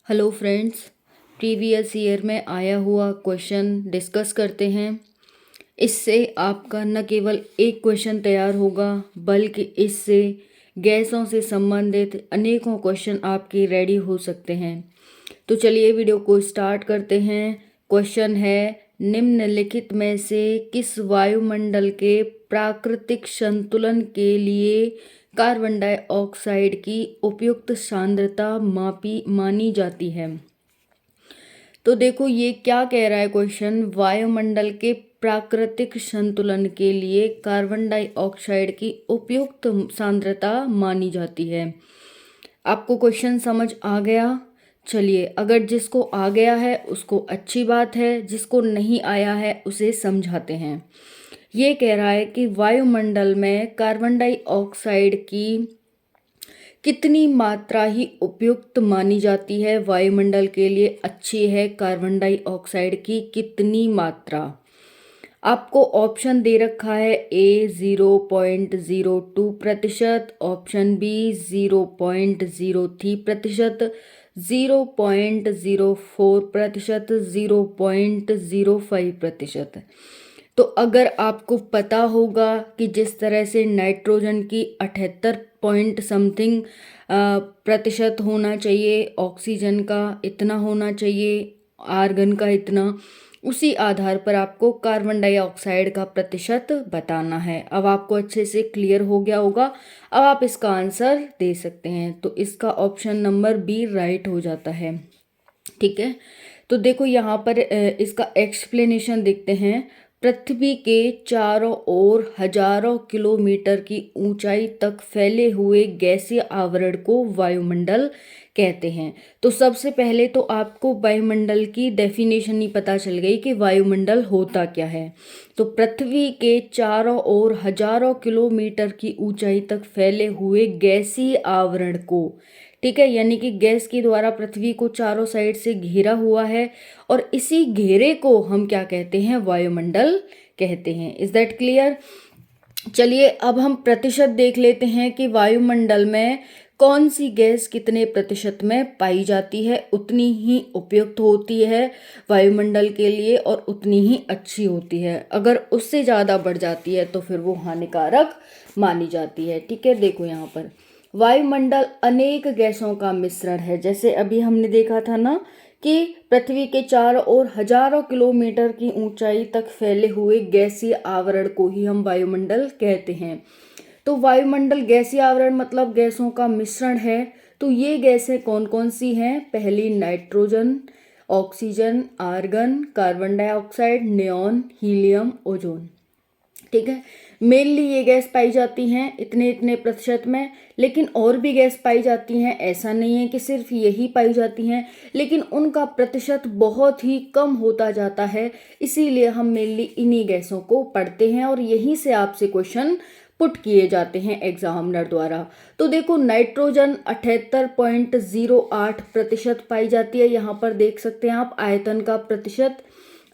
Hello friends, previous year में आया हुआ क्वेश्चन डिस्कस करते हैं। इससे आपका न केवल एक क्वेश्चन तैयार होगा बल्कि इससे गैसों से संबंधित अनेकों क्वेश्चन आपके रेडी हो सकते हैं। तो चलिए वीडियो को स्टार्ट करते हैं। क्वेश्चन है, निम्नलिखित में से किस वायुमंडल के प्राकृतिक संतुलन के लिए कार्बन डाइऑक्साइड की उपयुक्त सांद्रता मानी जाती है। तो देखो ये क्या कह रहा है क्वेश्चन, वायुमंडल के प्राकृतिक संतुलन के लिए कार्बन डाइऑक्साइड की उपयुक्त सांद्रता मानी जाती है। आपको क्वेश्चन समझ आ गया? चलिए, अगर जिसको आ गया है उसको अच्छी बात है, जिसको नहीं आया है उसे समझाते हैं। ये कह रहा है कि वायुमंडल में कार्बन डाइऑक्साइड की कितनी मात्रा ही उपयुक्त मानी जाती है, वायुमंडल के लिए अच्छी है कार्बन डाइऑक्साइड की कितनी मात्रा। आपको ऑप्शन दे रखा है, ए 0.02%, ऑप्शन बी 0.03%, 0.04%, 0.05%। तो अगर आपको पता होगा कि जिस तरह से नाइट्रोजन की 78 पॉइंट समथिंग प्रतिशत होना चाहिए, ऑक्सीजन का इतना होना चाहिए, आर्गन का इतना, उसी आधार पर आपको कार्बन डाइऑक्साइड का प्रतिशत बताना है। अब आपको अच्छे से क्लियर हो गया होगा। अब आप इसका आंसर दे सकते हैं। तो इसका ऑप्शन नंबर बी राइट हो जाता है। ठीक है, तो देखो यहाँ पर इसका एक्सप्लेनेशन देखते हैं। पृथ्वी के चारों ओर हजारों किलोमीटर की ऊंचाई तक फैले हुए गैसीय आवरण को वायुमंडल कहते हैं। तो सबसे पहले तो आपको वायुमंडल की डेफिनेशन ही पता चल गई कि वायुमंडल होता क्या है। तो पृथ्वी के चारों ओर हजारों किलोमीटर की ऊंचाई तक फैले हुए गैसीय आवरण को, ठीक है, यानी कि गैस के द्वारा पृथ्वी को चारों साइड से घेरा हुआ है और इसी घेरे को हम क्या कहते हैं, वायुमंडल कहते हैं। Is that clear? चलिए अब हम प्रतिशत देख लेते हैं कि वायुमंडल में कौन सी गैस कितने प्रतिशत में पाई जाती है, उतनी ही उपयुक्त होती है वायुमंडल के लिए और उतनी ही अच्छी होती है। अगर उससे ज़्यादा बढ़ जाती है तो फिर वो हानिकारक मानी जाती है। ठीक है, देखो यहाँ पर वायुमंडल अनेक गैसों का मिश्रण है। जैसे अभी हमने देखा था ना कि पृथ्वी के चारों ओर हजारों किलोमीटर की ऊंचाई तक फैले हुए गैसीय आवरण को ही हम वायुमंडल कहते हैं। तो वायुमंडल गैसीय आवरण मतलब गैसों का मिश्रण है। तो ये गैसें कौन कौन सी हैं? पहली nitrogen, oxygen, argon, carbon dioxide, neon, helium, ozone. ठीक है, मेनली ये गैस पाई जाती हैं इतने इतने प्रतिशत में। लेकिन और भी गैस पाई जाती हैं, ऐसा नहीं है कि सिर्फ यही पाई जाती हैं, लेकिन उनका प्रतिशत बहुत ही कम होता जाता है। इसीलिए हम मेनली इन्हीं गैसों को पढ़ते हैं और यहीं से आपसे क्वेश्चन पुट किए जाते हैं एग्जामिनर द्वारा। तो देखो नाइट्रोजन 78.08% पाई जाती है। यहाँ पर देख सकते हैं आप आयतन का प्रतिशत,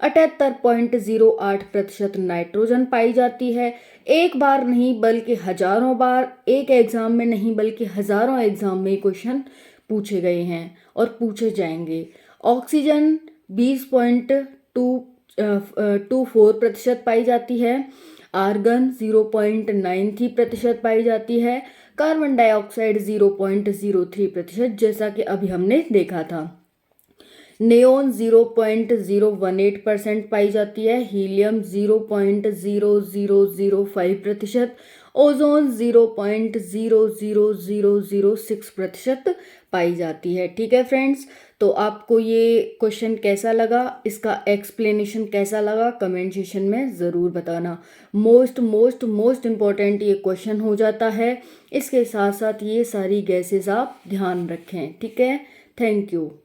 78.08% नाइट्रोजन पाई जाती है। एक बार नहीं बल्कि हजारों बार, एक एग्जाम में नहीं बल्कि हजारों एग्जाम में क्वेश्चन पूछे गए हैं और पूछे जाएंगे। ऑक्सीजन 20.24% पाई जाती है, आर्गन 0.93% पाई जाती है, कार्बन डाइऑक्साइड 0.03%, जैसा कि अभी हमने देखा था। नियोन 0.018% पाई जाती है, हीलियम 0.0005%, ओजोन 0.00006% पाई जाती है। ठीक है फ्रेंड्स, तो आपको ये क्वेश्चन कैसा लगा, इसका एक्सप्लेनेशन कैसा लगा, कमेंट सेक्शन में ज़रूर बताना। मोस्ट मोस्ट मोस्ट इम्पॉर्टेंट ये क्वेश्चन हो जाता है। इसके साथ साथ ये सारी गैसेस आप ध्यान रखें। ठीक है, थैंक यू।